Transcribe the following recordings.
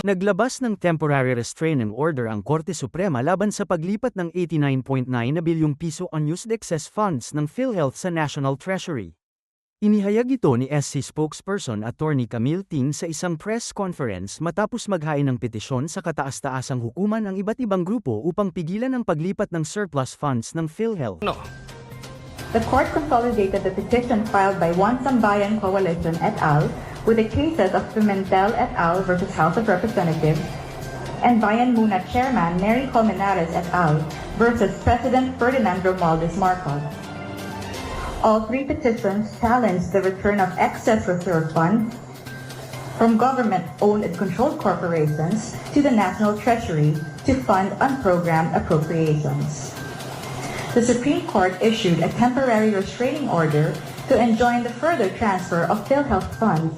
Naglabas ng temporary restraining order ang Korte Suprema laban sa paglipat ng 89.9 na bilyong piso unused excess funds ng PhilHealth sa National Treasury. Inihayag ito ni SC spokesperson Attorney Camille Ting sa isang press conference matapos maghain ng petisyon sa kataas-taasang hukuman ang iba't ibang grupo upang pigilan ang paglipat ng surplus funds ng PhilHealth. The court consolidated the petition filed by One Sambayan Coalition et al. With the cases of Pimentel et al. Versus House of Representatives and Bayan Muna Chairman Mary Colmenares et al. Versus President Ferdinand Romualdez Marcos. All three petitions challenged the return of excess reserve funds from government-owned and controlled corporations to the National Treasury to fund unprogrammed appropriations. The Supreme Court issued a temporary restraining order to enjoin the further transfer of PhilHealth funds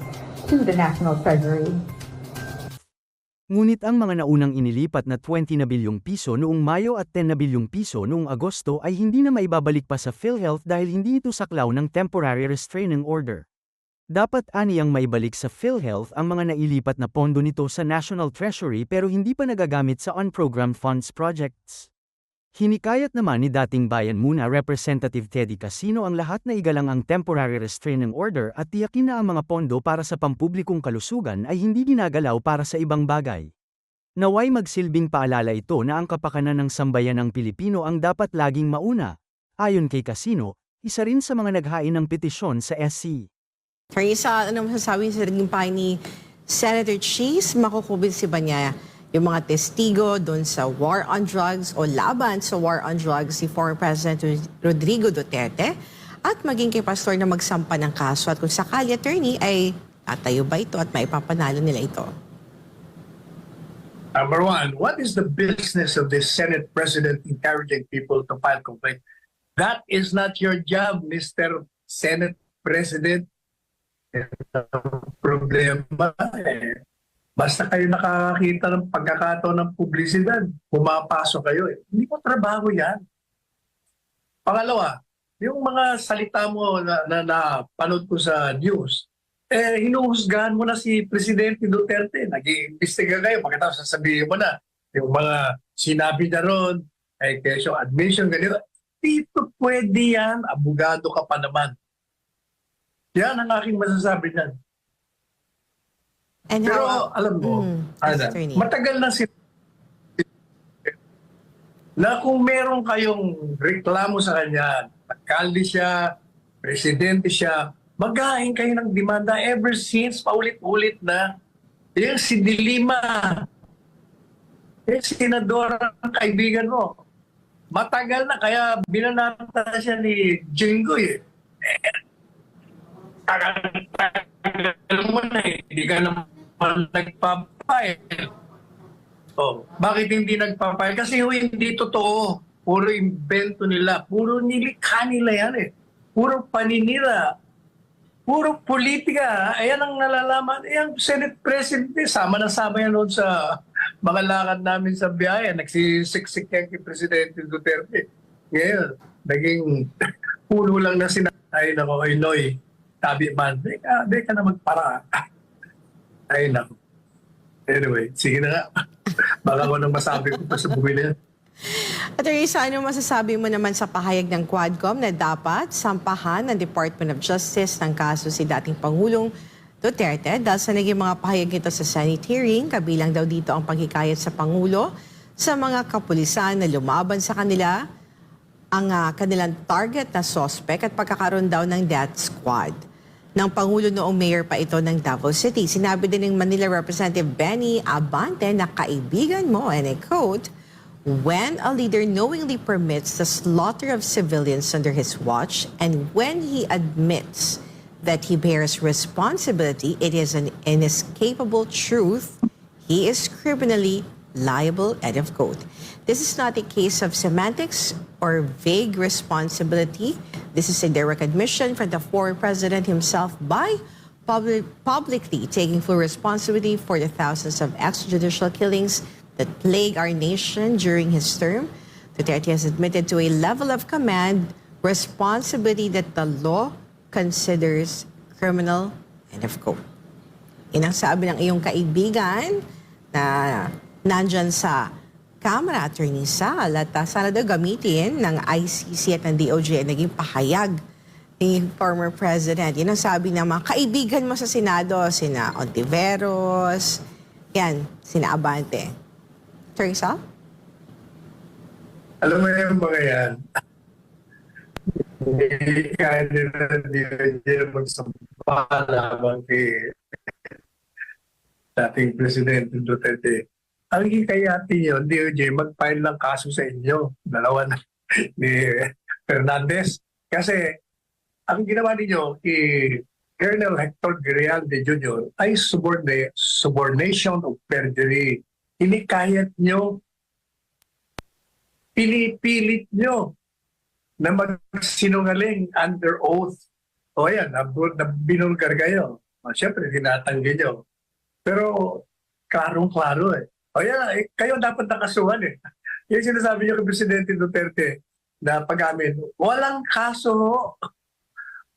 to the National Treasury. Ngunit ang mga naunang inilipat na 20 na bilyong piso noong Mayo at 10 na bilyong piso noong Agosto ay hindi na maibabalik pa sa PhilHealth dahil hindi ito saklaw ng temporary restraining order. Dapat aniyang maibalik sa PhilHealth ang mga nailipat na pondo nito sa National Treasury pero hindi pa nagagamit sa unprogrammed funds projects. Hinikayat naman ni dating Bayan Muna Representative Teddy Casino ang lahat na igalang ang temporary restraining order at tiyakin na ang mga pondo para sa pampublikong kalusugan ay hindi ginagalaw para sa ibang bagay. Naway magsilbing paalala ito na ang kapakanan ng sambayanang Pilipino ang dapat laging mauna. Ayon kay Casino, isa rin sa mga naghain ng petisyon sa SC. Teresa, anong masasabi sa naging pahay ni Senator Cheese? Makukumbinsi ba niya yung mga testigo doon sa war on drugs o laban sa war on drugs si former President Rodrigo Duterte at maging kay pastor na magsampa ng kaso at kung sakali attorney ay tatayo ba ito at maipapanalo nila ito? Number one, what is the business of this Senate President encouraging people to file complaint? That is not your job, Mr. Senate President. Problema basta kayo nakakakita ng pagkakataon ng publisidad, pumapasok kayo. Hindi mo trabaho yan. Pangalawa, yung mga salita mo na panood ko sa news, hinuhusgahan mo na si Presidente Duterte. Nag-iimbestiga kayo, pagkatapos sasabihin mo na yung mga sinabi na ron, kesyo admission, ganito. Dito pwede yan, abogado ka pa naman. Yan ang aking masasabi niyan. And pero how, alam mo, matagal na na kung meron kayong reklamo sa kanya, alkalde siya, presidente siya, maghain kayo ng demanda ever since, paulit-ulit na. Yung si Dilima, yung senadora ng kaibigan mo, matagal na, kaya binanata siya ni Jinggoy. Tagal mo na hindi ka naman nagpapile. Oh, bakit hindi nagpapile? Kasi hindi totoo. Puro invento nila. Puro nilikha nila yan eh. Puro paninira. Puro politika. Ayan ang nalalaman. Ang Senate President, sama na sama yan noon sa mga lakad namin sa biyaya. Nagsisiksik yan kay Presidente Duterte. Ngayon, naging puno lang na sinay na ko, Noy. Sabi man, di ka na magpara. Ay, naku. Anyway, sige na nga. Baka ko nang masabi ko pa sa buhay na yan. At Teresa, ano masasabi mo naman sa pahayag ng Quadcom na dapat sampahan ng Department of Justice ng kaso si dating Pangulong Duterte dahil sa naging mga pahayag nito sa Senate hearing, kabilang daw dito ang paghikayat sa Pangulo sa mga kapulisan na lumaban sa kanila, ang kanilang target na suspect at pagkakaroon daw ng death squad ng Pangulo noong mayor pa ito ng Davao City. Sinabi din ng Manila Representative Benny Abante na kaibigan mo, and I quote, "When a leader knowingly permits the slaughter of civilians under his watch and when he admits that he bears responsibility, it is an inescapable truth. He is criminally liable," end of quote. This is not a case of semantics or vague responsibility. This is a direct admission from the former president himself by publicly taking full responsibility for the thousands of extrajudicial killings that plague our nation during his term. Duterte has admitted to a level of command responsibility that the law considers criminal, end of quote. Yan ang sabi ng iyong kaibigan na nandyan sa Kamara, Attorney Sal, at sana daw gamitin ng ICC at ng DOJ ang naging pahayag ni former President. Yun ang sabi ng mga kaibigan mo sa Senado, sina Ontiveros, yan, sina Abante. Attorney Sal? Alam mo yung mga yan, hindi kaya nila DOJ magsampa lamang kay dating Presidente Duterte. Ang hikayati yun, DOJ, mag-file ng kaso sa inyo. Dalawa na ni Fernandez. Kasi ang ginawa ninyo kay Colonel Hector Grijalde Jr. ay subornation of perjury. Hinikayat nyo, pinipilit nyo na magsinungaling under oath. O yan, binulgar kayo. Siyempre, tinatanggi nyo. Pero, klarong-klaro eh. O yan, kayo dapat nakasuhan eh. Yung sinasabi niyo kay Presidente Duterte na pag-amin, walang kaso.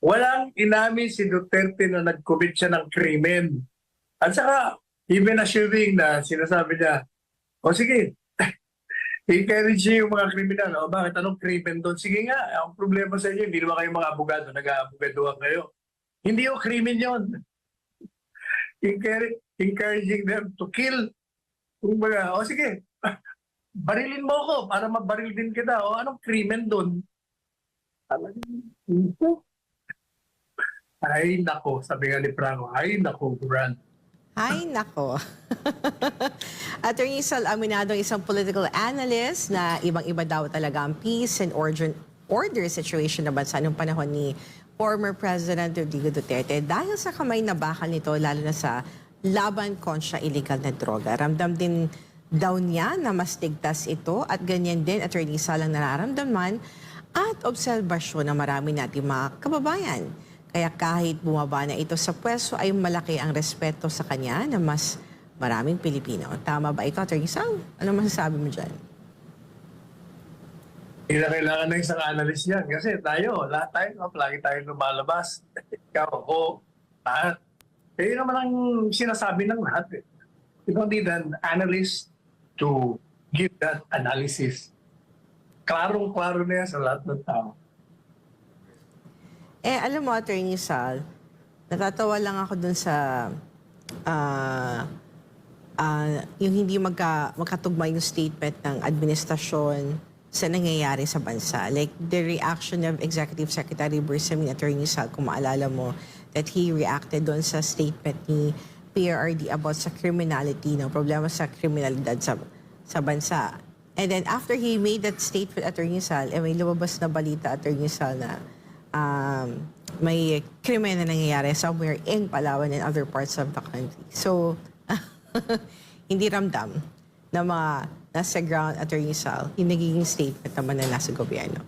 Walang inamin si Duterte na nag-commit siya ng krimen. At saka, even assuming na sinasabi niya, o sige, i-encourage niyo yung mga kriminal. O bakit? Anong krimen doon? Sige nga, ang problema sa inyo, hindi naman kayo mga abogado, nag-aabogadoan kayo. Hindi yung krimen yun. Encouraging them to kill. O sige, barilin mo ako para mabaril din kita. O anong krimen doon? Ay nako, sabi nga ni Franco, ay nako, Grant. Ay, nako. Attorney Sal, aminado ang isang political analyst na ibang-iba daw talaga ang peace and order situation na bansa noong panahon ni former President Rodrigo Duterte dahil sa kamay na bakal nito, lalo na sa laban kontra illegal na droga. Ramdam din daw niya na mas ligtas ito at ganyan din, Attorney Sal, ang nararamdaman at obserbasyon ng marami nating mga kababayan. Kaya kahit bumaba na ito sa pwesto ay malaki ang respeto sa kanya na mas maraming Pilipino. Tama ba ito, Attorney Sal? Ano masasabi mo dyan? Hindi na kailangan ng isang analyst yan. Kasi lahat tayo, lagi tayo lumalabas. Ikaw, ako, lahat. Eh, yun naman ang sinasabi ng lahat. Eh. You don't need an analyst to give that analysis. Klarong-klaro na yan sa lahat ng tao. Alam mo, Attorney Sal, natatawa lang ako dun sa yung hindi magkatugma yung statement ng administrasyon sa nangyayari sa bansa. Like the reaction of Executive Secretary Bersamin, Attorney Sal, kung maalala mo, that he reacted doon sa statement ni PRRD about sa criminality, no, problema sa kriminalidad sa bansa. And then after he made that statement, Attorney Sal, may lumabas na balita, Attorney Sal, na may krimen na nangyayari somewhere in Palawan and other parts of the country. So, hindi ramdam na mga nasa ground, Attorney Sal, yung nagiging statement naman na nasa gobyerno.